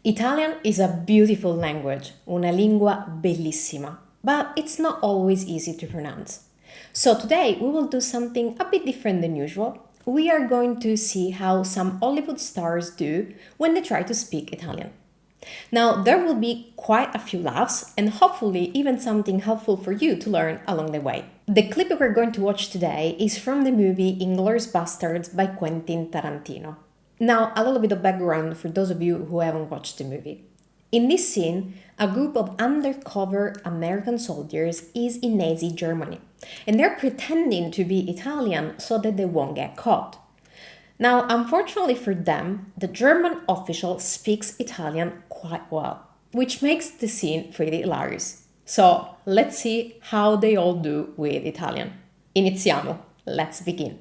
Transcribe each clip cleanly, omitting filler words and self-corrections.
Italian is a beautiful language, una lingua bellissima, but it's not always easy to pronounce. So today we will do something a bit different than usual. We are going to see how some Hollywood stars do when they try to speak Italian. Now, there will be quite a few laughs and hopefully even something helpful for you to learn along the way. The clip we're going to watch today is from the movie *Inglourious Basterds* by Quentin Tarantino. Now, a little bit of background for those of you who haven't watched the movie. In this scene, a group of undercover American soldiers is in Nazi Germany, and they're pretending to be Italian so that they won't get caught. Now, unfortunately for them, the German official speaks Italian quite well, which makes the scene pretty hilarious. So, let's see how they all do with Italian. Iniziamo. Let's begin.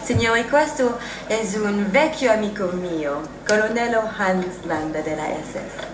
Signori, questo è un vecchio amico mio, colonnello Hans Landa della SS.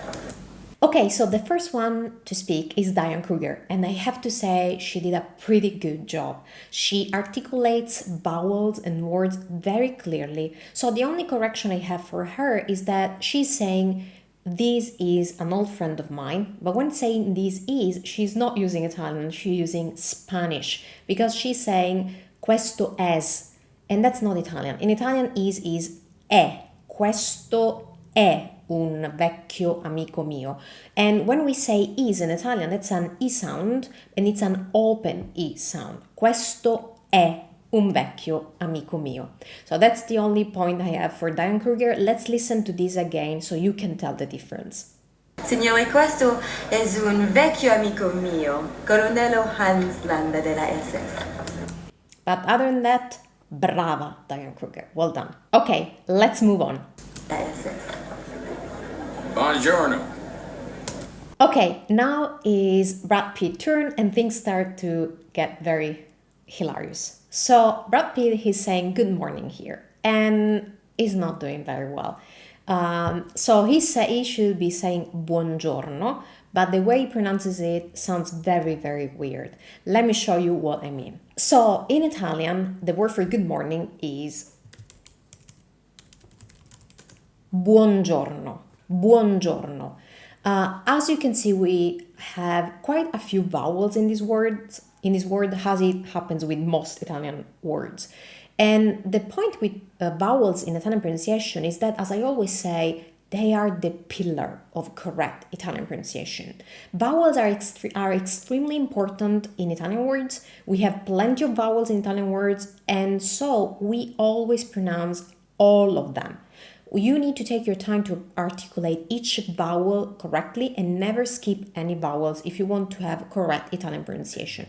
Okay, so the first one to speak is Diane Kruger, and I have to say she did a pretty good job. She articulates vowels and words very clearly, so the only correction I have for her is that she's saying this is an old friend of mine, but when saying this is, she's not using Italian, she's using Spanish, because she's saying questo es, and that's not Italian. In Italian, is è. Questo è un vecchio amico mio. And when we say is in Italian, that's an E sound, and it's an open E sound. Questo è un vecchio amico mio. So that's the only point I have for Diane Kruger. Let's listen to this again so you can tell the difference. Signori, questo è un vecchio amico mio, colonnello Hans Landa della SS. But other than that, brava, Diane Kruger. Well done. Okay, let's move on. La SS. Buongiorno. Okay, now is Brad Pitt's turn and things start to get very hilarious. So Brad Pitt, he's saying good morning here and is not doing very well. So he should be saying buongiorno, but the way he pronounces it sounds very, very weird. Let me show you what I mean. So in Italian, the word for good morning is buongiorno. Buongiorno. As you can see, we have quite a few vowels in this word, as it happens with most Italian words. And the point with vowels in Italian pronunciation is that, as I always say, they are the pillar of correct Italian pronunciation. Vowels are extremely important in Italian words. We have plenty of vowels in Italian words, and so we always pronounce all of them. You need to take your time to articulate each vowel correctly and never skip any vowels if you want to have correct Italian pronunciation.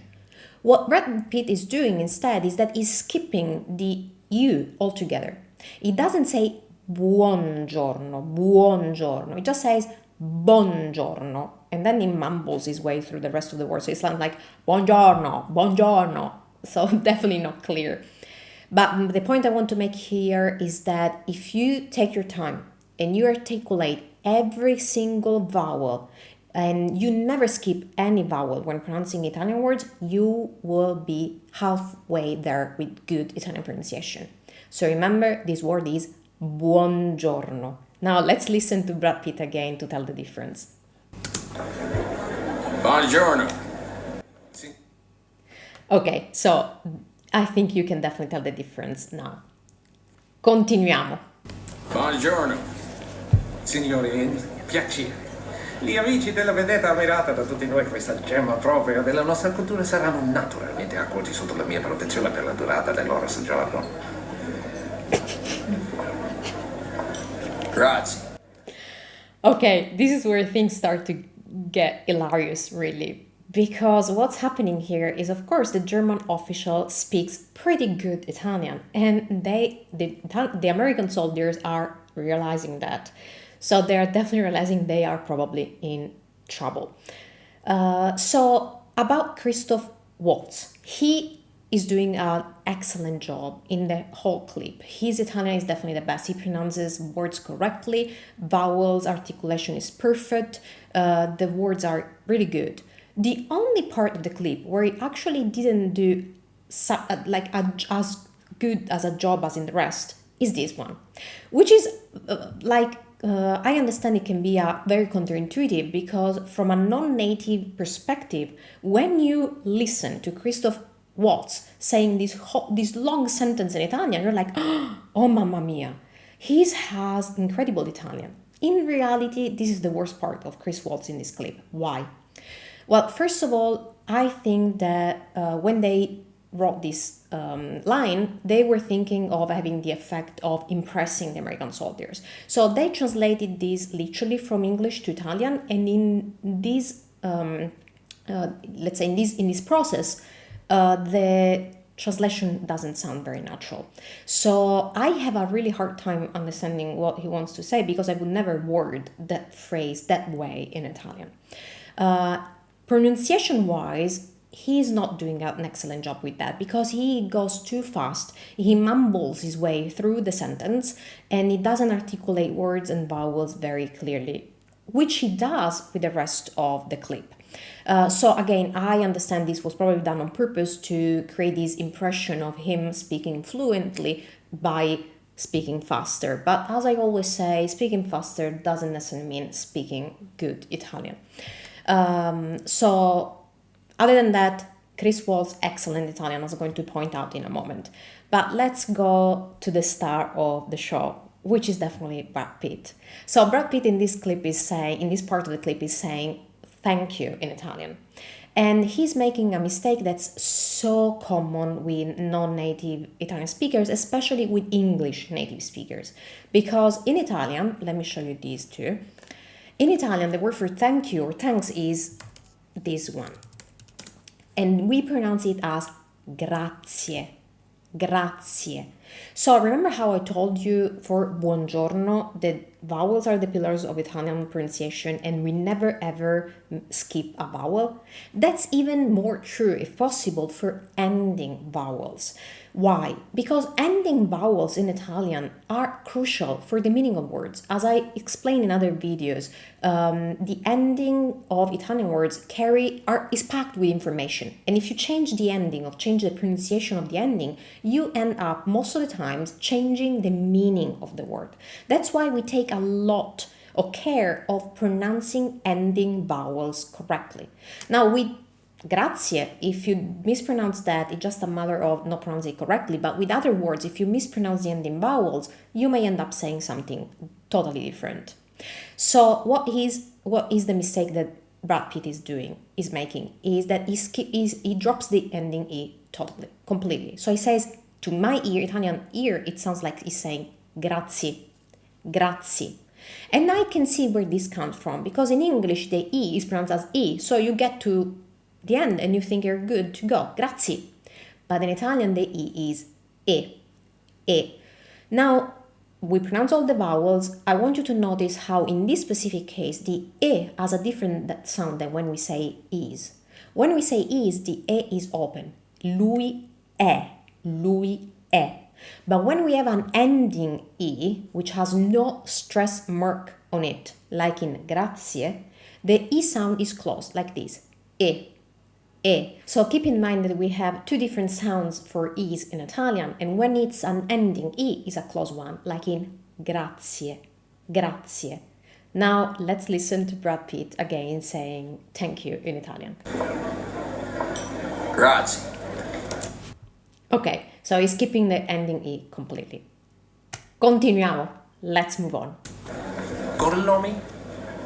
What Brad Pitt is doing instead is that he's skipping the U altogether. He doesn't say buongiorno, buongiorno. He just says buongiorno, and then he mumbles his way through the rest of the word. So it sounds like buongiorno, buongiorno. So definitely not clear. But the point I want to make here is that if you take your time and you articulate every single vowel and you never skip any vowel when pronouncing Italian words, you will be halfway there with good Italian pronunciation. So remember, this word is buongiorno. Now let's listen to Brad Pitt again to tell the difference. Buongiorno. Okay, so I think you can definitely tell the difference now. Continuiamo. Buongiorno. Signori, piacere. Gli amici della vedetta ammirata da tutti noi, questa gemma propria della nostra cultura, saranno naturalmente accolti sotto la mia protezione per la durata del loro soggiorno. Grazie. Okay, this is where things start to get hilarious, really. Because what's happening here is, of course, the German official speaks pretty good Italian, and the American soldiers are realizing that. So they are definitely realizing they are probably in trouble. So about Christoph Waltz, he is doing an excellent job in the whole clip. His Italian is definitely the best. He pronounces words correctly, vowels, articulation is perfect, the words are really good. The only part of the clip where he actually didn't do as good as a job as in the rest is this one, which is I understand it can be very counterintuitive because from a non-native perspective, when you listen to Christoph Waltz saying this long sentence in Italian, you're like, oh mamma mia, he has incredible Italian. In reality, this is the worst part of Chris Waltz in this clip. Why? Well, first of all, I think that when they wrote this line, they were thinking of having the effect of impressing the American soldiers. So they translated this literally from English to Italian, and in this, let's say in this process, the translation doesn't sound very natural. So I have a really hard time understanding what he wants to say because I would never word that phrase that way in Italian. Pronunciation-wise, he's not doing an excellent job with that because he goes too fast. He mumbles his way through the sentence and he doesn't articulate words and vowels very clearly, which he does with the rest of the clip. So again, I understand this was probably done on purpose to create this impression of him speaking fluently by speaking faster. But as I always say, speaking faster doesn't necessarily mean speaking good Italian. So other than that, Chris Waltz, excellent Italian, as I'm going to point out in a moment. But let's go to the star of the show, which is definitely Brad Pitt. So Brad Pitt in this clip is saying, in this part of the clip is saying, thank you in Italian. And he's making a mistake that's so common with non-native Italian speakers, especially with English native speakers. Because in Italian, let me show you these two. In Italian, the word for thank you or thanks is this one. And we pronounce it as grazie, grazie. So remember how I told you for buongiorno, the vowels are the pillars of Italian pronunciation and we never ever skip a vowel? That's even more true, if possible, for ending vowels. Why? Because ending vowels in Italian are crucial for the meaning of words. As I explained in other videos, the ending of Italian words is packed with information. And if you change the ending or change the pronunciation of the ending, you end up most of the times changing the meaning of the word. That's why we take a lot of care of pronouncing ending vowels correctly. Now with grazie, if you mispronounce that, it's just a matter of not pronouncing it correctly. But with other words, if you mispronounce the ending vowels, you may end up saying something totally different. So what is the mistake that Brad Pitt is making, is that he drops the ending E totally, completely. So he says, to my ear, Italian ear, it sounds like he's saying grazie, grazie. And I can see where this comes from, because in English, the E is pronounced as E. So you get to the end and you think you're good to go, grazie. But in Italian, the E is E, E. Now, we pronounce all the vowels. I want you to notice how in this specific case, the E has a different sound than when we say is. When we say is, the E is open. Lui è, lui è. But when we have an ending E, which has no stress mark on it, like in grazie, the E sound is closed, like this, E, E. So keep in mind that we have two different sounds for E's in Italian, and when it's an ending E, is a closed one, like in grazie, grazie. Now let's listen to Brad Pitt again saying thank you in Italian. Grazie. Okay, so he's skipping the ending E completely. Continuiamo. Let's move on. Gorlomi?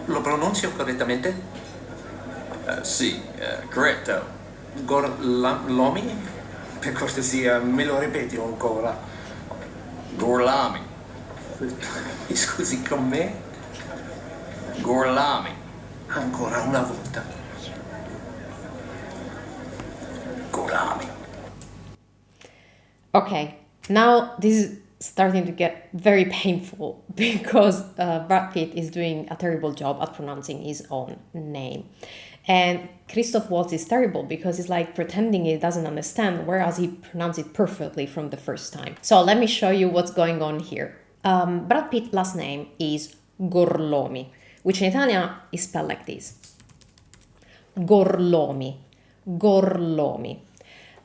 Lo pronuncio correttamente? Sì, corretto. Gorlomi? Per cortesia, me lo ripeti ancora? Gorlami. Mi scusi con me? Gorlami. Ancora una volta. Gorlami. Okay, now this is starting to get very painful because Brad Pitt is doing a terrible job at pronouncing his own name. And Christoph Waltz is terrible because he's like pretending he doesn't understand, whereas he pronounced it perfectly from the first time. So let me show you what's going on here. Brad Pitt's last name is Gorlomi, which in Italian is spelled like this. Gorlomi, Gorlomi.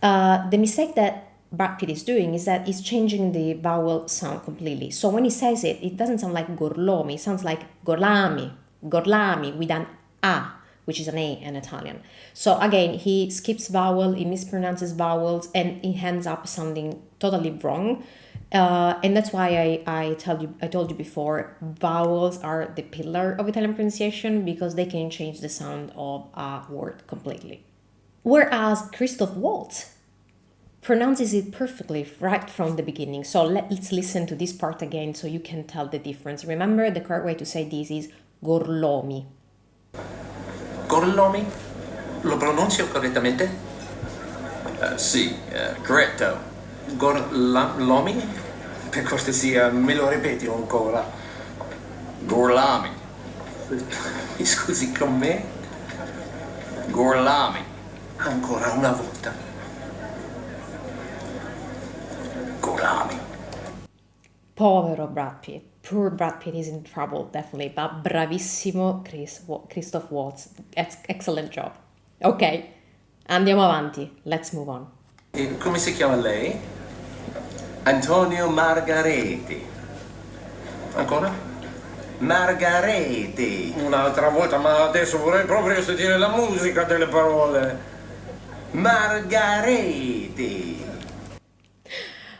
The mistake that Brad Pitt is doing is that he's changing the vowel sound completely. So when he says it, it doesn't sound like gorlomi, it sounds like gorlami, gorlami with an A, which is an A in Italian. So again, he skips vowel, he mispronounces vowels, and he ends up sounding totally wrong. And that's why I told you before, vowels are the pillar of Italian pronunciation because they can change the sound of a word completely. Whereas Christoph Waltz pronounces it perfectly right from the beginning. So let's listen to this part again so you can tell the difference. Remember, the correct way to say this is gorlomi. Gorlomi? Lo pronuncio correttamente? Sì, corretto. Gorlomi? Per cortesia, me lo ripeti ancora? Gorlami. Mi scusi con me? Gorlami. Ancora una volta. Gorlami. Povero Brad Pitt. Poor Brad Pitt is in trouble, definitely. But bravissimo Christoph Waltz. Excellent job. Ok, andiamo avanti. Let's move on. E come si chiama lei? Antonio Margareti. Ancora? Margareti. Un'altra volta, ma adesso vorrei proprio sentire la musica delle parole. Margareti.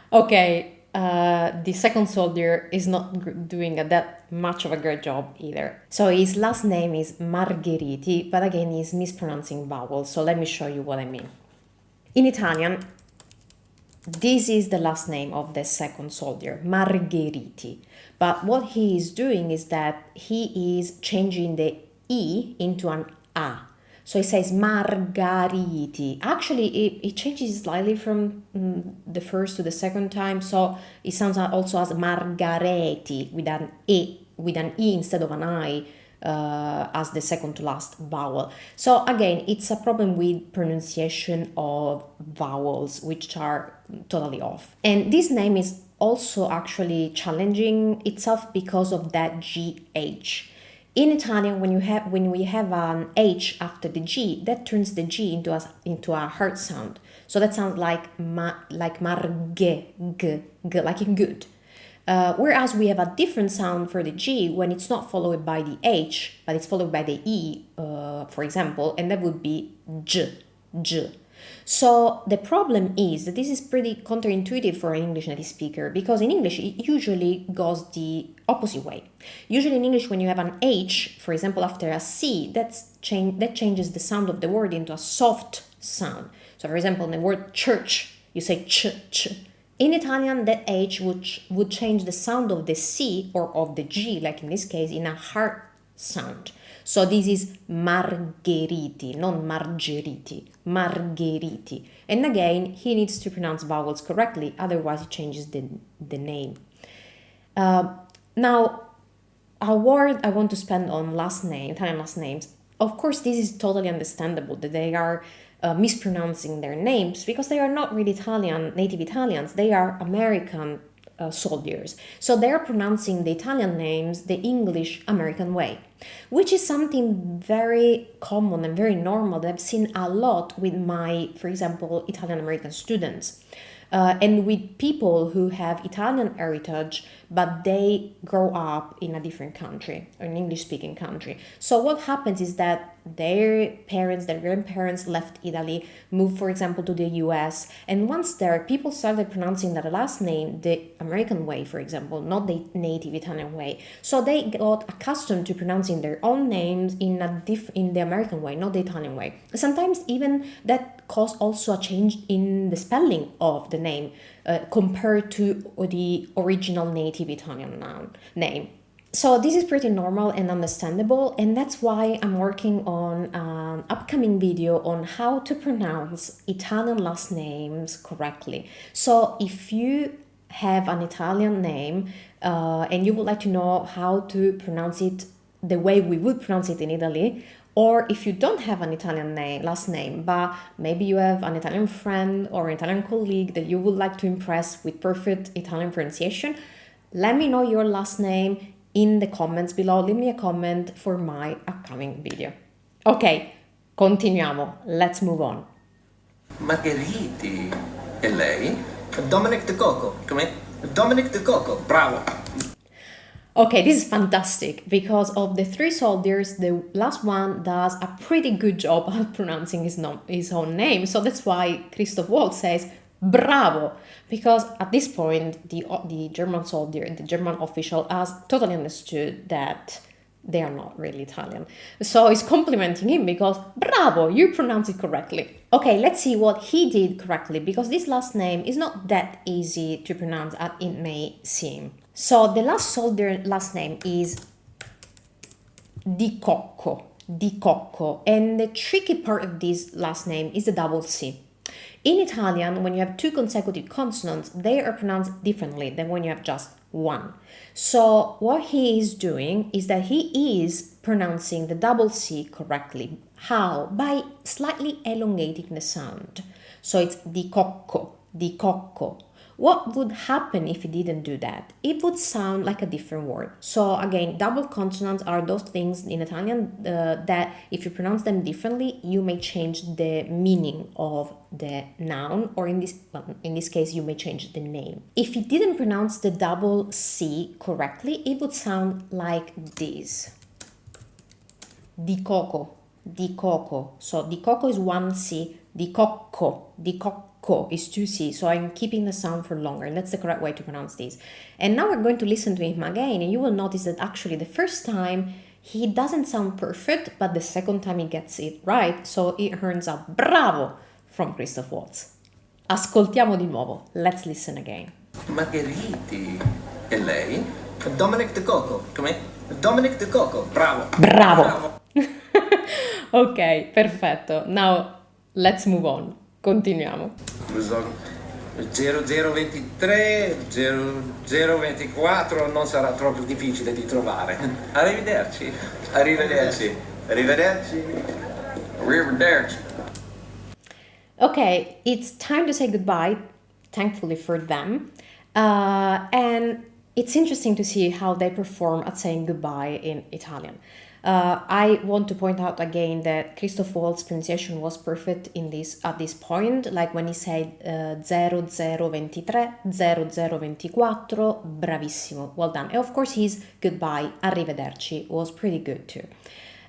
Okay, the second soldier is not doing that much of a great job either. So his last name is Margheriti, but again he's mispronouncing vowels, so let me show you what I mean. In Italian, this is the last name of the second soldier, Margheriti. But what he is doing is that he is changing the E into an A. So he says Margariti. Actually, it changes slightly from the first to the second time. So it sounds also as Margareti with an E instead of an I as the second to last vowel. So again, it's a problem with pronunciation of vowels, which are totally off. And this name is also actually challenging itself because of that GH. In Italian, when we have an H after the G, that turns the G into a hard sound. So that sounds like marge, g, like in good. Whereas we have a different sound for the G when it's not followed by the H, but it's followed by the E, for example, and that would be j. So the problem is that this is pretty counterintuitive for an English native speaker, because in English it usually goes the opposite way. Usually in English, when you have an H, for example, after a C, that changes the sound of the word into a soft sound. So for example, in the word church, you say ch. In Italian, that H would change the sound of the C or of the G, like in this case, in a hard sound. So this is Margheriti, not Margheriti, Margheriti. And again, he needs to pronounce vowels correctly, otherwise it changes the name. Now, a word I want to spend on Italian last names. Of course, this is totally understandable that they are mispronouncing their names because they are not really native Italians, they are American soldiers. So they're pronouncing the Italian names the English American way, which is something very common and very normal that I've seen a lot with my, for example, Italian American students. And with people who have Italian heritage, but they grow up in a different country, or an English-speaking country. So what happens is that their grandparents left Italy, moved, for example, to the US, and once there, people started pronouncing their last name the American way, for example, not the native Italian way. So they got accustomed to pronouncing their own names in the American way, not the Italian way. Sometimes even that caused also a change in the spelling of the name compared to the original native Italian name. So this is pretty normal and understandable, and that's why I'm working on an upcoming video on how to pronounce Italian last names correctly. So if you have an Italian name and you would like to know how to pronounce it the way we would pronounce it in Italy, or if you don't have an Italian last name, but maybe you have an Italian friend or an Italian colleague that you would like to impress with perfect Italian pronunciation, let me know your last name in the comments below. Leave me a comment for my upcoming video. Ok, continuiamo. Let's move on. Margheriti. E lei? 𝗏𝗏𝗏𝗃. Come? 𝗏𝗏𝗏𝗃. Bravo. Okay, this is fantastic because of the three soldiers, the last one does a pretty good job at pronouncing his own name. So that's why Christoph Waltz says bravo, because at this point the German soldier, the German official, has totally understood that they are not really Italian. So he's complimenting him because bravo, you pronounce it correctly. Okay, let's see what he did correctly, because this last name is not that easy to pronounce as it may seem. So the last soldier last name is 𝗏𝗏𝗏, and the tricky part of this last name is the double C. In Italian, when you have two consecutive consonants, they are pronounced differently than when you have just one. So what he is doing is that he is pronouncing the double C correctly. How? By slightly elongating the sound. So it's 𝗏𝗏𝗏. What would happen if he didn't do that? It would sound like a different word. So again, double consonants are those things in Italian that if you pronounce them differently, you may change the meaning of the noun, or in this case, you may change the name. If he didn't pronounce the double C correctly, it would sound like this. 𝗏𝗏𝗏. So 𝗏𝗏𝗏 is one C, 𝗏𝗏𝗏 is 2C, so I'm keeping the sound for longer, and that's the correct way to pronounce this. And now we're going to listen to him again, and you will notice that actually the first time he doesn't sound perfect, but the second time he gets it right, so it earns a bravo from Christoph Waltz. Ascoltiamo di nuovo. Let's listen again. Margheriti. E lei? 𝗏𝗏𝗏𝗃. Come? 𝗏𝗏𝗏𝗃. Bravo. Bravo! Ok, perfetto. Now let's move on. Continuiamo. 0023, 0024 non sarà troppo difficile di trovare. Arrivederci. Arrivederci. Arrivederci. Arrivederci. Okay, it's time to say goodbye, thankfully for them. And it's interesting to see how they perform at saying goodbye in Italian. I want to point out again that Christoph Waltz's pronunciation was perfect at this point, like when he said 0023, 0024, bravissimo, well done. And of course his goodbye, arrivederci, was pretty good too.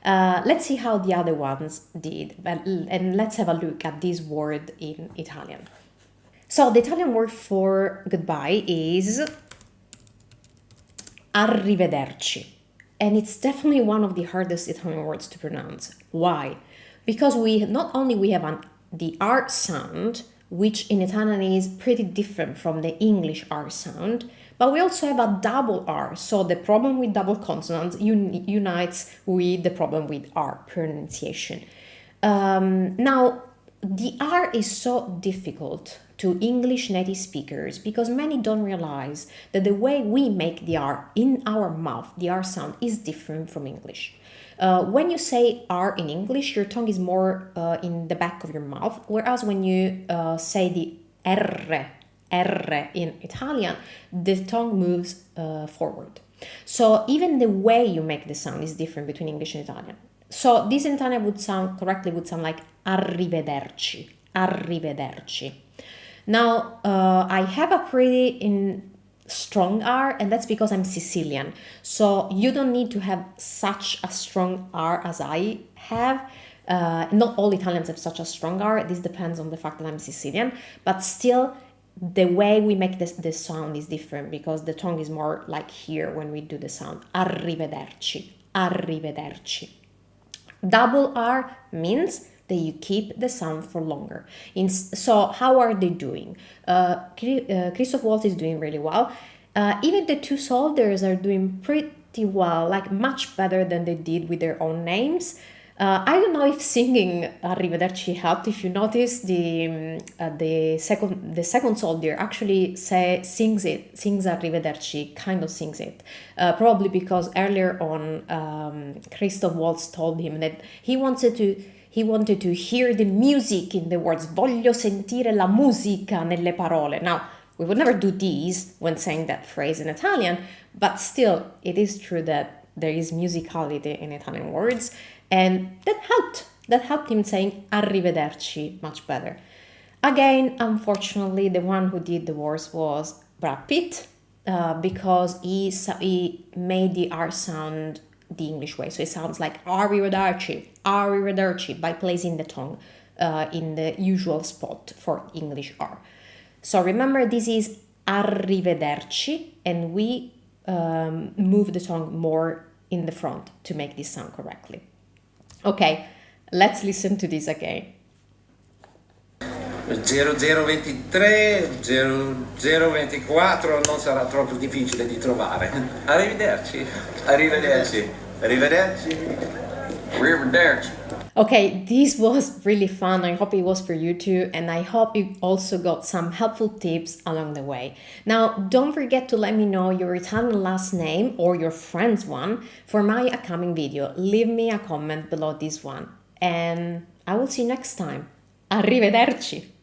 Let's see how the other ones did, and let's have a look at this word in Italian. So the Italian word for goodbye is arrivederci. And it's definitely one of the hardest Italian words to pronounce. Why? Because not only we have the R sound, which in Italian is pretty different from the English R sound, but we also have a double R. So the problem with double consonants unites with the problem with R pronunciation. Now, the R is so difficult to English native speakers because many don't realize that the way we make the R in our mouth, the R sound, is different from English. When you say R in English, your tongue is more in the back of your mouth, whereas when you say the R in Italian, the tongue moves forward. So even the way you make the sound is different between English and Italian. So this in Italian would sound like arrivederci, arrivederci. Now, I have a pretty strong R, and that's because I'm Sicilian. So you don't need to have such a strong R as I have. Not all Italians have such a strong R. This depends on the fact that I'm Sicilian. But still, the way we make the sound is different because the tongue is more like here when we do the sound. Arrivederci, arrivederci. Double R means that you keep the sound for longer. So how are they doing? Christoph Waltz is doing really well. Even the two soldiers are doing pretty well, like much better than they did with their own names. I don't know if singing Arrivederci helped. If you notice, the second soldier actually sings Arrivederci, kind of sings it. Probably because earlier on, Christoph Waltz told him that he wanted to hear the music in the words. Voglio sentire la musica nelle parole. Now, we would never do these when saying that phrase in Italian, but still, it is true that there is musicality in Italian words, and that helped him saying arrivederci much better. Again, unfortunately, the one who did the worst was Brad Pitt, because he made the R sound the English way. So it sounds like arrivederci, by placing the tongue in the usual spot for English R. So remember, this is arrivederci, and we move the tongue more in the front to make this sound correctly. Okay, let's listen to this again. 0023, 0024 non sarà troppo difficile di trovare. Arrivederci. Arrivederci. Arrivederci. Arrivederci. Okay, this was really fun. I hope it was for you too, and I hope you also got some helpful tips along the way. Now, don't forget to let me know your Italian last name or your friend's one for my upcoming video. Leave me a comment below this one, and I will see you next time. Arrivederci!